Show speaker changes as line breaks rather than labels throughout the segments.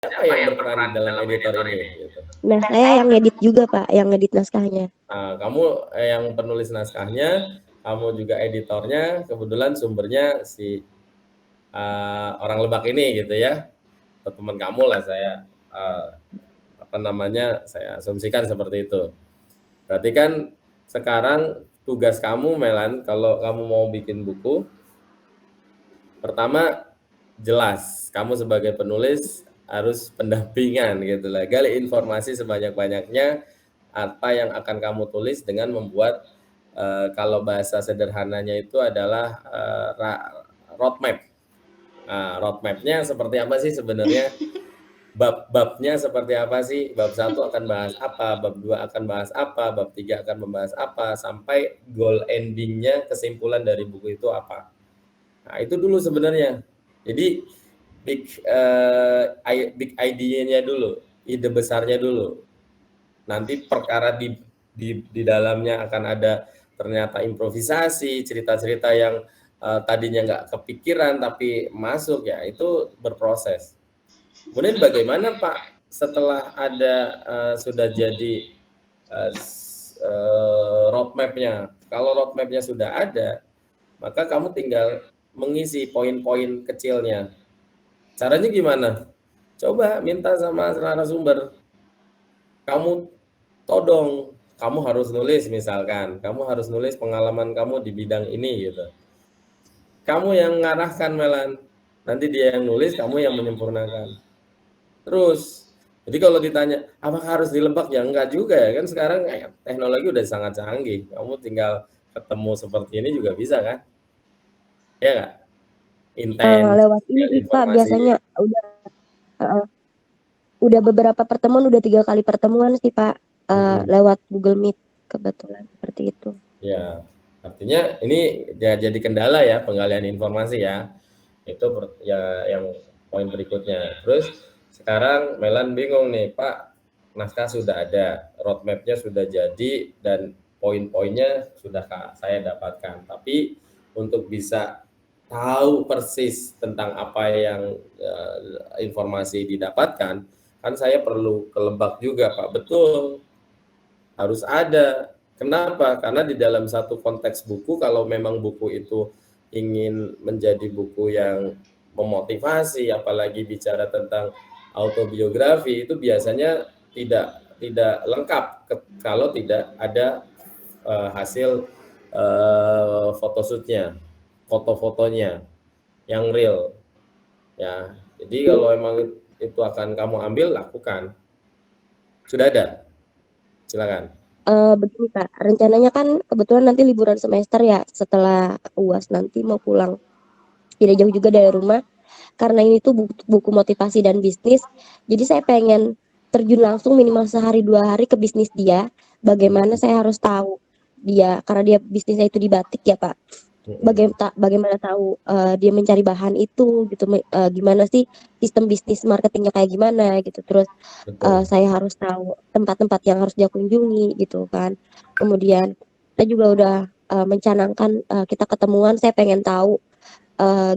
siapa yang berperan dalam editor ini gitu.
Nah, saya yang ngedit juga, Pak, yang ngedit naskahnya.
Kamu yang penulis naskahnya, kamu juga editornya, kebetulan sumbernya si orang Lebak ini gitu ya, atau teman kamu lah saya saya asumsikan seperti itu. Berarti kan sekarang tugas kamu Melan, kalau kamu mau bikin buku, pertama jelas kamu sebagai penulis harus pendampingan gitu lah, gali informasi sebanyak-banyaknya apa yang akan kamu tulis dengan membuat kalau bahasa sederhananya itu adalah roadmap. Roadmapnya seperti apa sih sebenarnya? Bab-babnya seperti apa sih? Bab 1 akan bahas apa, bab 2 akan bahas apa, bab 3 akan membahas apa, sampai goal ending-nya, kesimpulan dari buku itu apa. Nah, itu dulu sebenarnya. Jadi big idea-nya dulu, ide besarnya dulu. Nanti perkara di dalamnya akan ada ternyata improvisasi, cerita-cerita yang tadinya nggak kepikiran tapi masuk, ya itu berproses. Kemudian bagaimana Pak setelah ada sudah jadi roadmap-nya? Kalau roadmap-nya sudah ada, maka kamu tinggal mengisi poin-poin kecilnya. Caranya gimana? Coba minta sama narasumber. Kamu todong, kamu harus nulis misalkan, kamu harus nulis pengalaman kamu di bidang ini gitu. Kamu yang ngarahkan Melan, nanti dia yang nulis, kamu yang menyempurnakan. Terus, jadi kalau ditanya, apakah harus dilebak? Ya enggak juga ya, kan sekarang teknologi udah sangat canggih. Kamu tinggal ketemu seperti ini juga bisa kan? Ya enggak? Intens,
Lewat ini
lihat
sih, Pak,
informasi.
biasanya udah beberapa pertemuan, udah 3 kali pertemuan sih, Pak, lewat Google Meet kebetulan seperti itu.
Ya, artinya ini ya jadi kendala ya penggalian informasi ya. Itu ya yang poin berikutnya. Terus sekarang Melan bingung nih, Pak, naskah sudah ada, roadmap-nya sudah jadi dan poin-poinnya sudah saya dapatkan. Tapi untuk bisa tahu persis tentang apa yang informasi didapatkan, kan saya perlu ke Lebak juga, Pak. Betul, harus ada. Kenapa? Karena di dalam satu konteks buku, kalau memang buku itu ingin menjadi buku yang memotivasi, apalagi bicara tentang autobiografi, itu biasanya tidak lengkap kalau tidak ada hasil photoshootnya, foto-fotonya yang real. Ya, jadi kalau emang itu akan kamu ambil, lakukan. Sudah ada, silakan.
Begini, Pak, rencananya kan kebetulan nanti liburan semester ya, setelah UAS nanti mau pulang. Tidak jauh juga dari rumah, karena ini tuh buku motivasi dan bisnis, jadi saya pengen terjun langsung minimal sehari 2 hari ke bisnis dia. Bagaimana saya harus tahu dia, karena dia bisnisnya itu di batik ya, Pak. Bagaimana tahu dia mencari bahan itu gitu, gimana sih sistem bisnis marketingnya kayak gimana gitu. Terus
Betul.
saya harus tahu tempat-tempat yang harus dia kunjungi gitu kan. Kemudian saya juga udah mencanangkan kita ketemuan, saya pengen tahu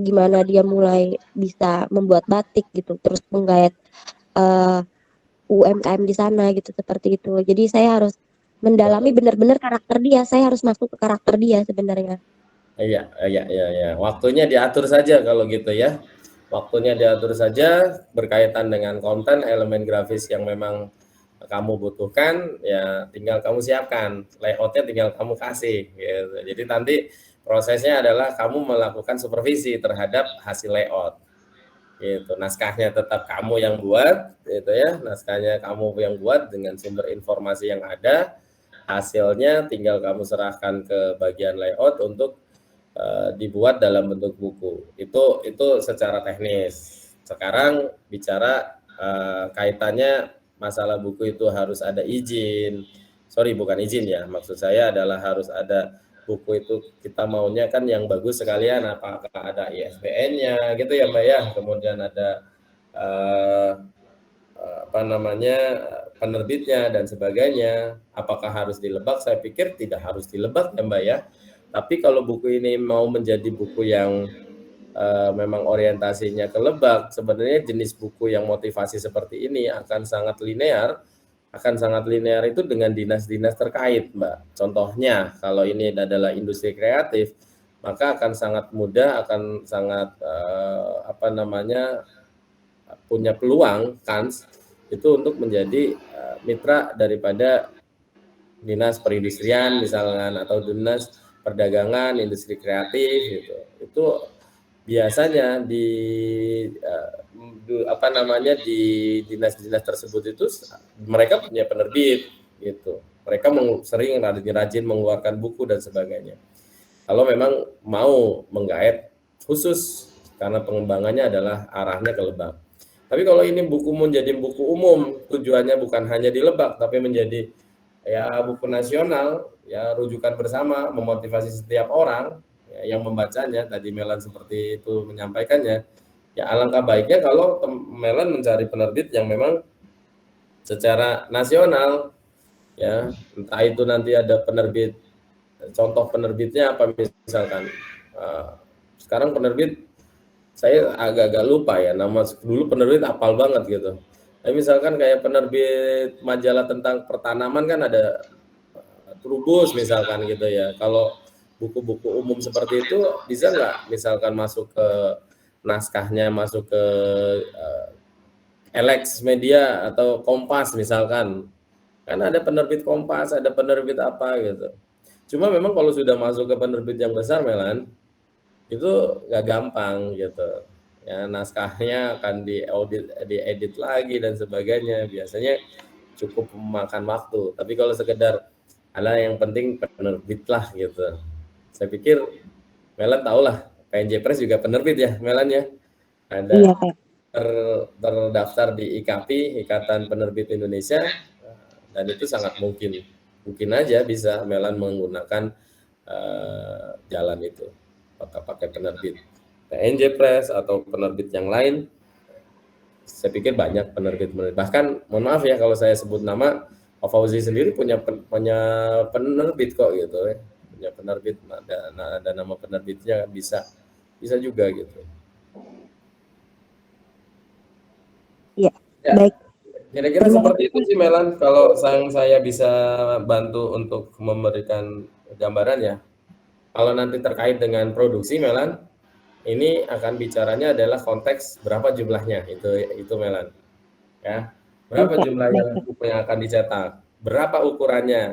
gimana dia mulai bisa membuat batik gitu, terus menggait UMKM di sana gitu, seperti itu. Jadi saya harus mendalami
Betul.
benar-benar karakter dia, saya harus masuk ke karakter dia sebenarnya.
Iya, iya, iya, iya. Waktunya diatur saja kalau gitu ya. Waktunya diatur saja berkaitan dengan konten, elemen grafis yang memang kamu butuhkan, ya tinggal kamu siapkan. Layoutnya tinggal kamu kasih gitu. Jadi nanti prosesnya adalah kamu melakukan supervisi terhadap hasil layout. Gitu. Naskahnya tetap kamu yang buat, gitu ya. Naskahnya kamu yang buat dengan sumber informasi yang ada. Hasilnya tinggal kamu serahkan ke bagian layout untuk dibuat dalam bentuk buku. Itu secara teknis. Sekarang bicara kaitannya masalah buku itu harus ada izin. Sorry, bukan izin ya. Maksud saya adalah harus ada buku itu kita maunya kan yang bagus sekalian, apakah ada ISBN-nya gitu ya Mbak ya. Kemudian ada eh, apa namanya penerbitnya dan sebagainya. Apakah harus dilebak? Saya pikir tidak harus dilebak ya Mbak ya. Tapi kalau buku ini mau menjadi buku yang memang orientasinya ke Lebak, sebenarnya jenis buku yang motivasi seperti ini akan sangat linear itu dengan dinas-dinas terkait, Mbak. Contohnya, kalau ini adalah industri kreatif, maka akan sangat mudah, akan sangat punya peluang, kans itu untuk menjadi mitra daripada dinas perindustrian misalkan atau dinas perdagangan, industri kreatif gitu. Itu biasanya di di dinas-dinas tersebut itu mereka punya penerbit gitu. Mereka sering rajin mengeluarkan buku dan sebagainya. Kalau memang mau menggait khusus karena pengembangannya adalah arahnya ke Lebak. Tapi kalau ini buku menjadi buku umum, tujuannya bukan hanya di Lebak tapi menjadi ya buku nasional, ya rujukan bersama, memotivasi setiap orang ya, yang membacanya. Tadi Melan seperti itu menyampaikannya. Ya alangkah baiknya kalau Melan mencari penerbit yang memang secara nasional, ya entah itu nanti ada penerbit, contoh penerbitnya apa misalkan. Sekarang penerbit saya agak-agak lupa ya nama, dulu penerbit apal banget gitu. Tapi misalkan kayak penerbit majalah tentang pertanaman kan ada Trubus misalkan gitu ya. Kalau buku-buku umum seperti itu bisa nggak misalkan masuk ke naskahnya, masuk ke Elex Media atau Kompas misalkan. Kan ada penerbit Kompas, ada penerbit apa gitu. Cuma memang kalau sudah masuk ke penerbit yang besar Melan, itu nggak gampang gitu. Ya naskahnya akan diedit lagi dan sebagainya. Biasanya cukup memakan waktu. Tapi kalau sekedar yang penting penerbit lah gitu. Saya pikir Melan tahu lah, PNJ Press juga penerbit ya Melan ya. Ada
Iya, Kak.
terdaftar di IKAPI, Ikatan Penerbit Indonesia, dan itu sangat mungkin aja bisa Melan menggunakan jalan itu, pakai penerbit PNJ Press atau penerbit yang lain. Saya pikir banyak penerbit. Bahkan mohon maaf ya kalau saya sebut nama, Pak Fauzi sendiri punya penerbit kok gitu ya. Punya penerbit, ada nama penerbitnya, bisa juga gitu.
Iya,
Ya,
baik.
kira-kira
Terima
seperti
kasih,
itu
Kak.
sih Melan. Kalau saya bisa bantu untuk memberikan gambaran ya. Kalau nanti terkait dengan produksi Melan, ini akan bicaranya adalah konteks berapa jumlahnya, itu Melan. Ya,
Baik,
berapa
Kak.
jumlah
Baik,
yang
Kak.
buku yang akan dicetak, berapa ukurannya,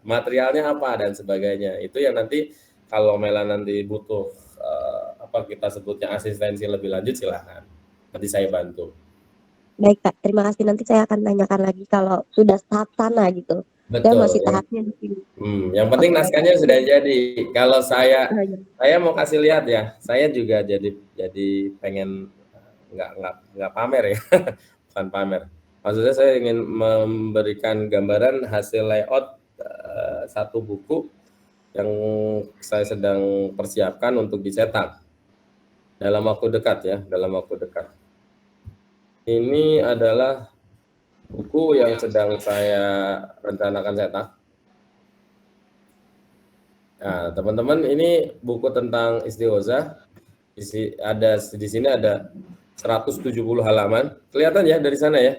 materialnya apa dan sebagainya. Itu yang nanti kalau Melan nanti butuh kita sebutnya asistensi lebih lanjut, silahkan. Nanti saya bantu.
Baik, Kak. Terima kasih. Nanti saya akan tanyakan lagi kalau sudah tahap sana gitu. Saya
Betul.
masih tahapnya di sini.
Yang penting
Oke, Kak.
naskahnya sudah jadi. Kalau saya
Oh, iya.
mau kasih lihat ya, saya juga jadi pengen nggak pamer ya, bukan pamer. Maksudnya saya ingin memberikan gambaran hasil layout satu buku yang saya sedang persiapkan untuk dicetak dalam waktu dekat ya, dalam waktu dekat. Ini adalah buku yang sedang saya rencanakan cetak. Nah, teman-teman, ini buku tentang Istighosah. Di sini ada 170 halaman. Kelihatan ya dari sana ya?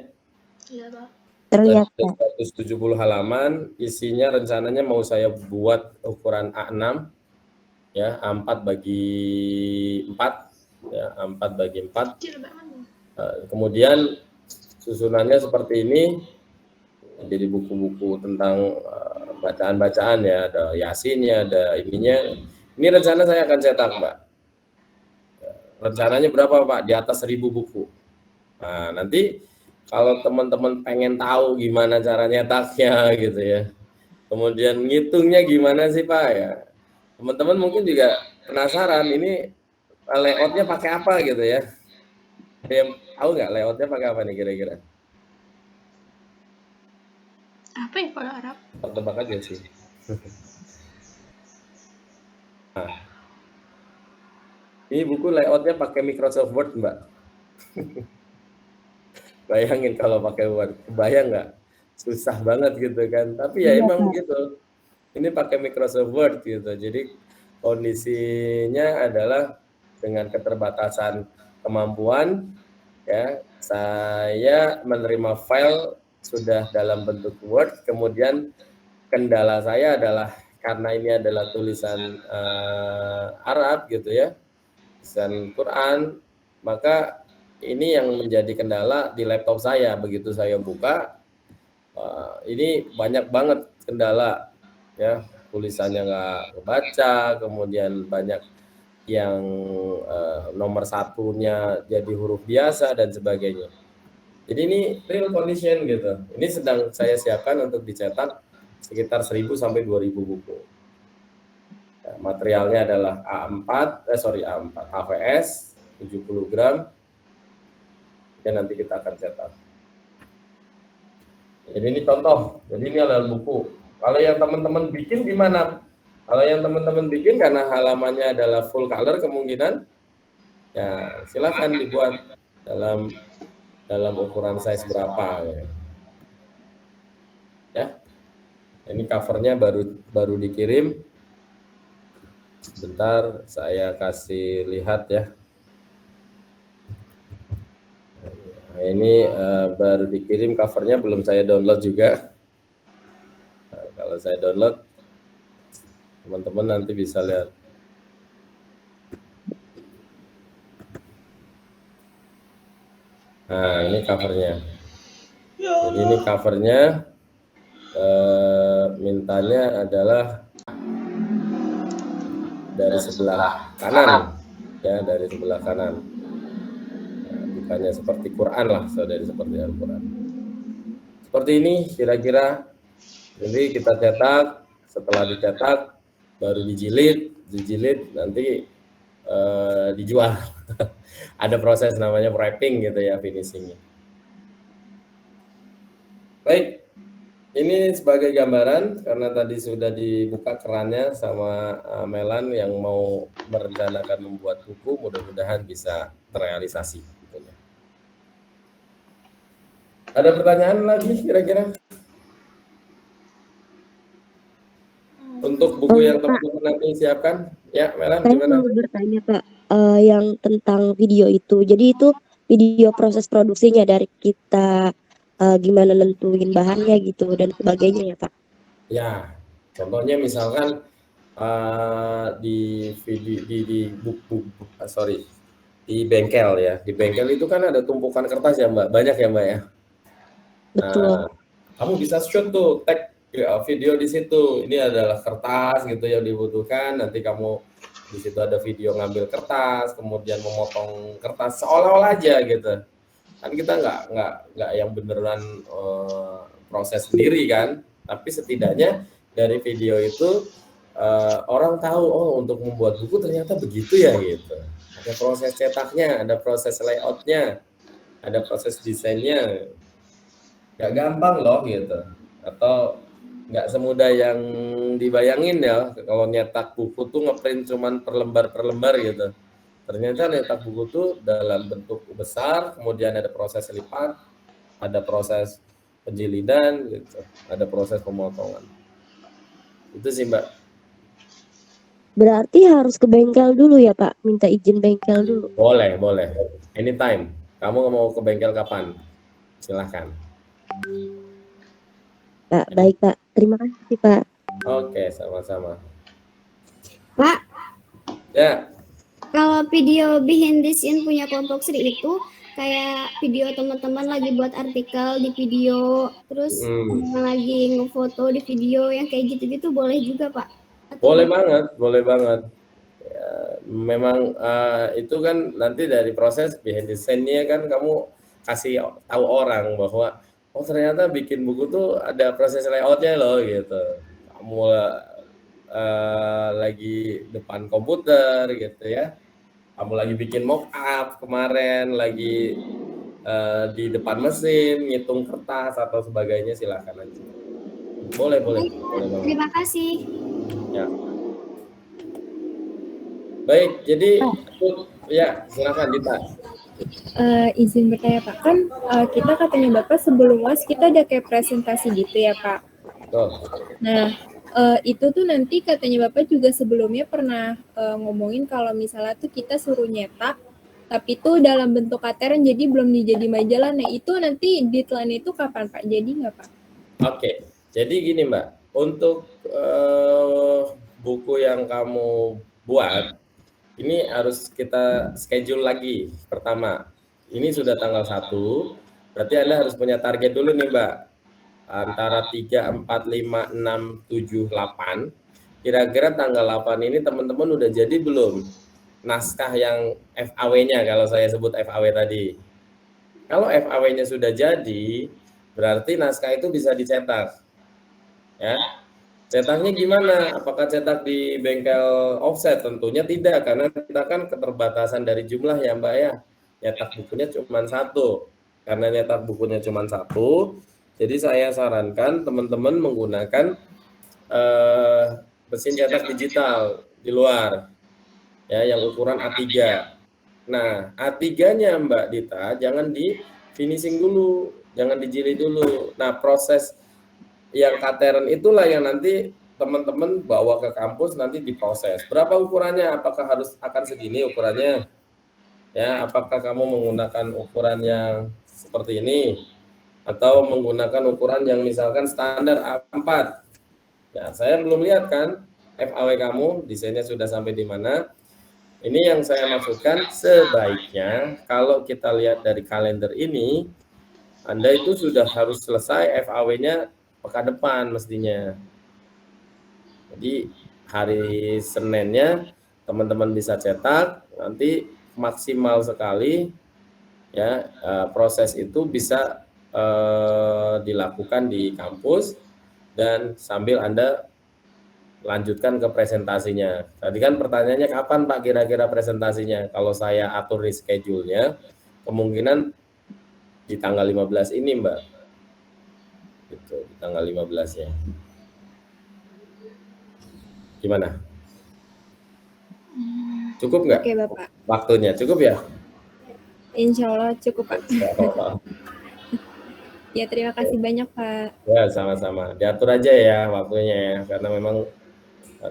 Iya, Pak.
Terlihat,
Ada
Kak.
170 halaman, isinya rencananya mau saya buat ukuran A6 ya, A4 bagi 4 ya, A4 bagi 4.
Kecil banget.
Kemudian susunannya seperti ini. Jadi buku-buku tentang bacaan-bacaan ya, ada Yasinnya, ada ininya. Ini rencana saya akan cetak, Mbak. Rencananya berapa, Pak? Di atas 1000 buku. Nah, nanti kalau teman-teman pengen tahu gimana cara nyetaknya gitu ya. Kemudian ngitungnya gimana sih, Pak ya. Teman-teman mungkin juga penasaran ini layoutnya pakai apa gitu ya. Ada yang tahu nggak layoutnya pakai apa nih kira-kira?
Apa ya kalau Arab?
Tebak aja sih. Nah, ini buku layoutnya pakai Microsoft Word, Mbak. Bayangin kalau pakai Word, kebayang nggak? Susah banget gitu kan. Tapi ya
Iya,
emang
Kak.
gitu. Ini pakai Microsoft Word gitu. Jadi kondisinya adalah dengan keterbatasan kemampuan, ya, saya menerima file sudah dalam bentuk Word, kemudian kendala saya adalah karena ini adalah tulisan Arab gitu ya, tulisan Quran, maka ini yang menjadi kendala di laptop saya. Begitu saya buka, ini banyak banget kendala, ya, tulisannya nggak kebaca, kemudian banyak yang nomor satunya jadi huruf biasa dan sebagainya. Jadi ini real condition gitu. Ini sedang saya siapkan untuk dicetak sekitar 1000 sampai 2000 buku. Ya, materialnya adalah A4, HVS 70 gram. Dan nanti kita akan cetak. Jadi ini contoh. Jadi ini adalah buku. Kalau yang teman-teman bikin gimana? Kalau yang teman-teman bikin karena halamannya adalah full color kemungkinan, ya silakan dibuat dalam ukuran size berapa ya. Ya. Ini covernya baru dikirim. Sebentar saya kasih lihat ya. Nah, ini baru dikirim, covernya belum saya download juga. Nah, kalau saya download, teman-teman nanti bisa lihat. Nah, ini covernya. Jadi ini covernya, mintanya adalah dari sebelah kanan, ya, dari sebelah kanan. Nah, bukannya seperti Quran lah, saudari, seperti Al-Quran. Seperti ini kira-kira. Jadi kita cetak, setelah dicetak baru dijilid nanti dijual. Ada proses namanya wrapping gitu ya, finishingnya. Baik, ini sebagai gambaran karena tadi sudah dibuka kerannya sama Melan yang mau merencanakan membuat buku, mudah-mudahan bisa terrealisasi. Gitu ya. Ada pertanyaan lagi kira-kira? Untuk buku yang teman-teman nanti siapkan, ya Melan
Saya
gimana?
mau bertanya Pak, yang tentang video itu. Jadi itu video proses produksinya dari kita gimana nentuin bahannya gitu dan sebagainya ya Pak.
Ya, contohnya misalkan di video di bengkel ya. Di bengkel itu kan ada tumpukan kertas ya Mbak, banyak ya Mbak ya.
Betul.
Nah, kamu bisa shoot tuh, tag video di situ. Ini adalah kertas gitu yang dibutuhkan. Nanti kamu di situ ada video ngambil kertas, kemudian memotong kertas seolah-olah aja gitu. Kan kita nggak yang beneran proses sendiri kan. Tapi setidaknya dari video itu orang tahu, oh untuk membuat buku ternyata begitu ya gitu. Ada proses cetaknya, ada proses layoutnya, ada proses desainnya. Nggak gampang loh gitu. Atau nggak semudah yang dibayangin ya, kalau nyetak buku tuh ngeprint cuman per lembar gitu. Ternyata nyetak buku tuh dalam bentuk besar, kemudian ada proses lipat, ada proses penjilidan gitu, ada proses pemotongan. Itu sih Mbak.
Berarti harus ke bengkel dulu ya Pak, minta izin bengkel dulu.
Boleh. Anytime. Kamu mau ke bengkel kapan? Silahkan.
Pak, baik Pak. Terima kasih Pak.
Oke, sama-sama.
Pak,
Ya.
kalau video behind the scene punya kelompok Sri itu kayak video teman-teman lagi buat artikel di video, terus lagi ngefoto di video yang kayak gitu-gitu boleh juga Pak?
Boleh banget. Ya, memang itu kan nanti dari proses behind the scene-nya kan kamu kasih tahu orang bahwa oh ternyata bikin buku tuh ada proses layout-nya loh gitu. Kamu lagi depan komputer gitu ya. Kamu lagi bikin mock up kemarin, lagi di depan mesin, ngitung kertas atau sebagainya, silakan aja. Boleh banget.
Terima kasih.
Ya. Baik, jadi ya silakan Dita.
Izin bertanya Pak, kan kita katanya Bapak sebelum UAS kita ada kayak presentasi gitu ya Pak.
Tuh.
Nah, Itu tuh nanti katanya Bapak juga sebelumnya pernah ngomongin kalau misalnya tuh kita suruh nyetak, tapi tuh dalam bentuk kateran jadi belum jadi majalah. Nah itu nanti deadline itu kapan Pak? Jadi nggak Pak?
Oke, jadi gini Mbak, untuk buku yang kamu buat, ini harus kita schedule lagi. Pertama, ini sudah tanggal 1, berarti Anda harus punya target dulu nih Mbak. Antara 3, 4, 5, 6, 7, 8. Kira-kira tanggal 8 ini teman-teman udah jadi belum? Naskah yang FAW-nya, kalau saya sebut FAW tadi. Kalau FAW-nya sudah jadi, berarti naskah itu bisa dicetak. Ya. Cetaknya gimana? Apakah cetak di bengkel offset? Tentunya tidak, karena kita kan keterbatasan dari jumlah ya Mbak ya. Nyetak bukunya cuma 1. Karena nyetak bukunya cuma 1, jadi saya sarankan teman-teman menggunakan mesin cetak digital di luar, ya, yang ukuran A3. Nah, A3-nya Mbak Dita jangan di finishing dulu, jangan dijilid dulu. Nah, proses yang kateran itulah yang nanti teman-teman bawa ke kampus nanti diproses. Berapa ukurannya? Apakah harus akan segini ukurannya? Ya, apakah kamu menggunakan ukuran yang seperti ini atau menggunakan ukuran yang misalkan standar A4? Ya, saya belum lihat kan FAW kamu, desainnya sudah sampai di mana. Ini yang saya maksudkan, sebaiknya kalau kita lihat dari kalender ini, Anda itu sudah harus selesai FAW-nya pekan depan mestinya. Jadi hari Seninnya teman-teman bisa cetak, nanti maksimal sekali ya proses itu bisa dilakukan di kampus dan sambil Anda lanjutkan ke presentasinya. Tadi kan pertanyaannya kapan Pak kira-kira presentasinya? Kalau saya atur di schedule-nya, kemungkinan di tanggal 15 ini Mbak. Gitu, di tanggal 15-nya. Gimana? Cukup nggak?
Oke Bapak.
Waktunya cukup ya?
Insya Allah cukup Pak. Ya terima kasih banyak Pak.
Ya sama-sama. Diatur aja ya waktunya ya, karena memang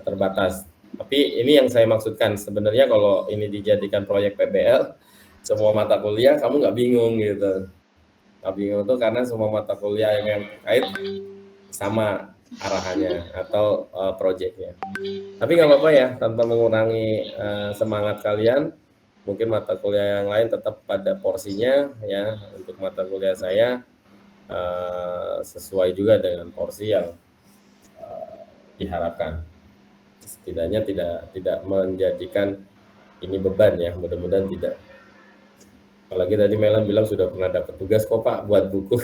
terbatas. Tapi ini yang saya maksudkan, sebenarnya kalau ini dijadikan proyek PBL, semua mata kuliah kamu nggak bingung gitu. Nggak bingung tuh karena semua mata kuliah yang terkait sama arahannya atau proyeknya. Tapi nggak apa-apa ya, tanpa mengurangi semangat kalian. Mungkin mata kuliah yang lain tetap pada porsinya ya. Untuk mata kuliah saya sesuai juga dengan porsi yang diharapkan. Setidaknya tidak menjadikan ini beban ya, mudah-mudahan tidak. Apalagi tadi Melan bilang sudah pernah dapat tugas kok Pak buat buku.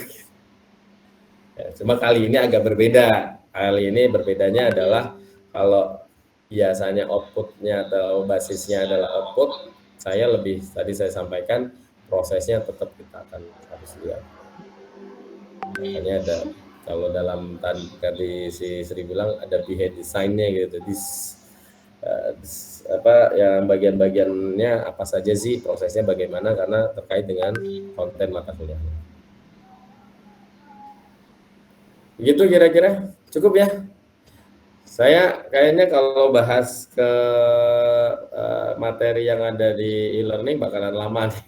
Ya, cuma kali ini agak berbeda. Kali ini berbedanya adalah kalau biasanya outputnya atau basisnya adalah output, saya lebih tadi saya sampaikan prosesnya tetap kita akan harus lihat. Makanya ada kalau dalam tadi si Sri bilang ada behind design-nya gitu. Apa yang bagian-bagiannya apa saja sih, prosesnya bagaimana, karena terkait dengan konten mata kuliah. Begitu kira-kira cukup ya. Saya kayaknya kalau bahas ke materi yang ada di e-learning bakalan lama nih.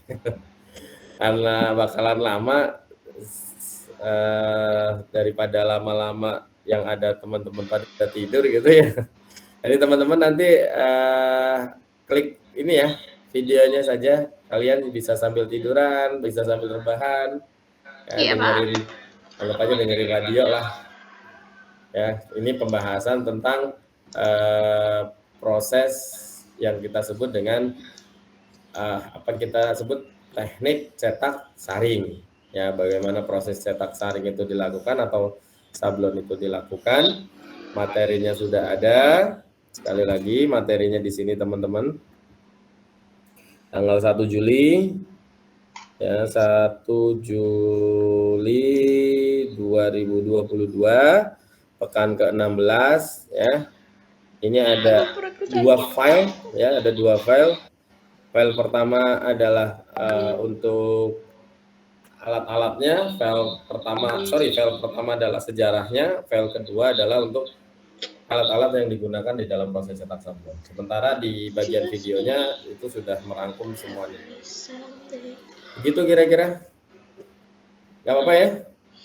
Karena bakalan lama daripada lama-lama yang ada teman-teman pada tidur gitu ya. Jadi teman-teman nanti klik ini ya videonya saja, kalian bisa sambil tiduran, bisa sambil rebahan, ya, dengerin, anggap aja dengerin radio lah. Ya, ini pembahasan tentang proses yang kita sebut dengan apa kita sebut teknik cetak saring. Ya, bagaimana proses cetak saring itu dilakukan atau sablon itu dilakukan. Materinya sudah ada. Sekali lagi materinya di sini teman-teman. Tanggal 1 Juli ya, 1 Juli 2022 pekan ke-16 ya. Ini ada 2 file ya, ada 2 file. File pertama adalah untuk alat-alatnya, file pertama adalah sejarahnya, file kedua adalah untuk alat-alat yang digunakan di dalam proses cetak sablon. Sementara di bagian videonya itu sudah merangkum semuanya. Begitu kira-kira? Gak apa-apa ya?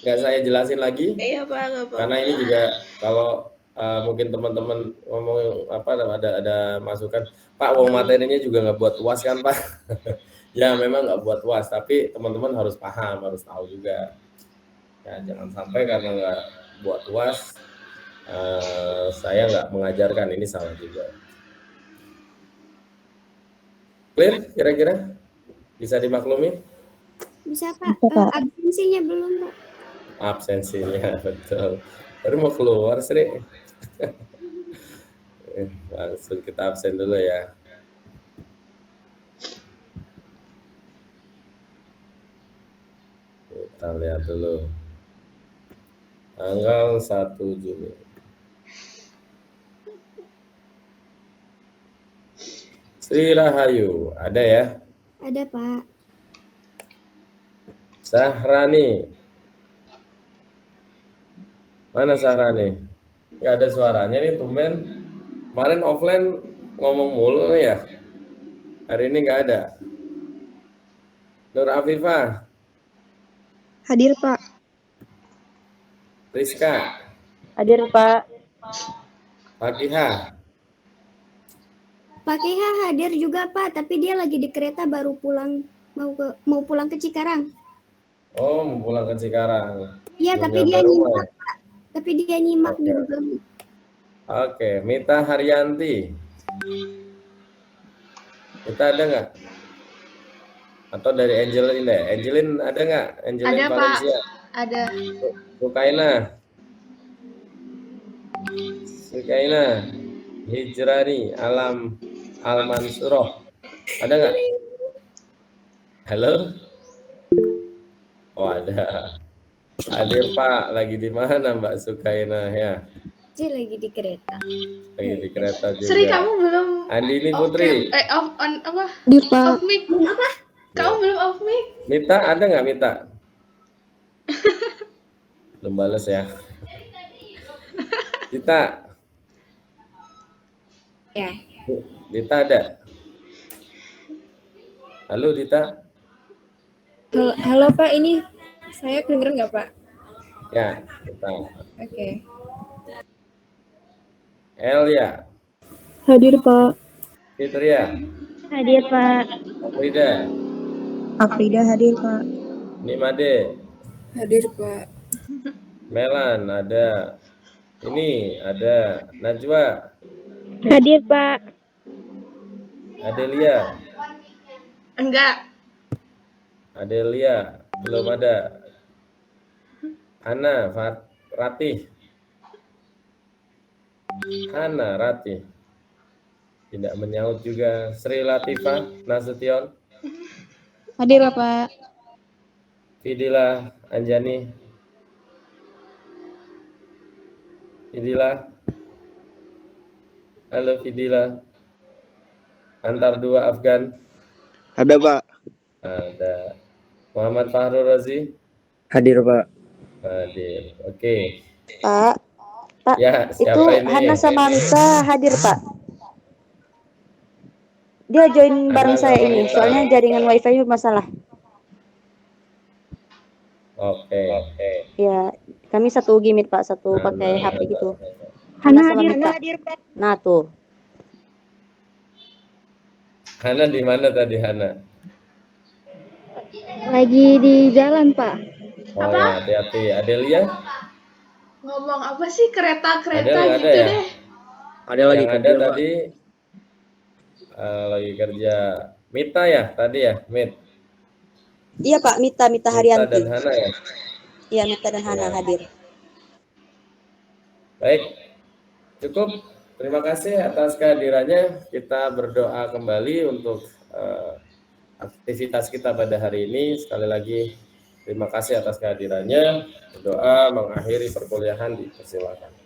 Nggak saya jelasin lagi?
Iya Pak, nggak apa-apa.
Karena ini juga kalau mungkin teman-teman ngomong apa ada masukan, Pak, wong materinya juga nggak buat UAS kan Pak? Ya memang nggak buat UAS, tapi teman-teman harus paham, harus tahu juga. Ya jangan sampai karena nggak buat UAS, saya nggak mengajarkan, ini salah juga. Clear kira-kira? Bisa dimaklumi?
Bisa Pak.
Bisa, Pak.
Absensinya belum Pak.
Absensinya betul. Baru mau keluar Sri. Langsung kita absen dulu ya. Kita lihat dulu. Tanggal 1 Juni. Sri Rahayu, ada ya?
Ada Pak.
Sahrani. Mana Sahrani? Nggak ada suaranya nih, tumben. Kemarin offline ngomong mulu nih ya. Hari ini nggak ada. Nur Afifah,
Hadir, Pak.
Rizka,
Hadir, Pak.
Fakihah.
Pak Keha hadir juga Pak, tapi dia lagi di kereta baru pulang, mau pulang ke Cikarang.
Oh, mau pulang ke Cikarang.
Iya,
Belum
tapi
nyampe
dia
rumah
nyimak
ya?
Pak. Tapi dia nyimak di Google.
Oke, Mita Haryanti. Kita ada nggak? Atau dari Angelin deh? Angelin ada nggak? Angelin
Ada, Pak.
Valencia.
Ada.
Sukaina, Hijrani, Al-Mansuroh. Ada nggak? Halo? Oh ada. Hadir Pak, lagi di mana Mbak Sukaina ya?
Dia lagi di kereta.
Lagi di kereta juga.
Sri, kamu belum
Andini
off
Putri.
cam. Off on apa?
Hadir, Pak.
Off mic. Apa? Kamu belum off mic?
Mita ada nggak Mita? Belum balas ya. Dita.
Ya.
Dita ada. Halo Dita.
Halo Pak, ini saya kedengeran nggak Pak?
Ya, Dita.
Oke.
Elia.
Hadir Pak.
Fitria.
Hadir, Pak.
Frida.
Afrida hadir, Pak.
Nimade.
Hadir Pak.
Melan ada. Ini ada Najwa.
Hadir, Pak.
Adelia.
Enggak.
Adelia belum ada. Hana Ratih. Hana Ratih. Tidak menyaut juga. Sri Latifah Nasution.
Hadir, Pak.
Fidila Anjani. Fidila. Halo Fidila. Antar dua Afgan.
Ada Pak.
Ada. Muhammad Fahrul Razi.
Hadir Pak.
Hadir. Oke.
Pak. Pak,
Ya,
itu
siapa ini?
Hana sama Mita hadir, Pak. Dia join bareng
Hana
saya
sama
ini,
Mita.
soalnya jaringan wifi bermasalah.
Oke.
Ya, kami satu gimit, Pak, satu
Hana,
pakai HP gitu.
Hana
sama Mita.
Pak.
Nah, tuh.
Hana di mana tadi Hana?
Lagi di jalan, Pak.
Oh ya, hati-hati. Adelia?
Ngomong apa sih kereta-kereta
Ada
gitu
ya?
deh.
Ada lagi
Yang ada
kerja, Pak.
tadi lagi kerja. Mita ya tadi ya, Mit.
Iya, Pak, Mita
Mita
Haryanti.
dan Hana ya.
Iya, Mita dan Hana
Ya.
hadir.
Baik, cukup. Terima kasih atas kehadirannya. Kita berdoa kembali untuk aktivitas kita pada hari ini. Sekali lagi, terima kasih atas kehadirannya. Berdoa mengakhiri perkuliahan, dipersilakan.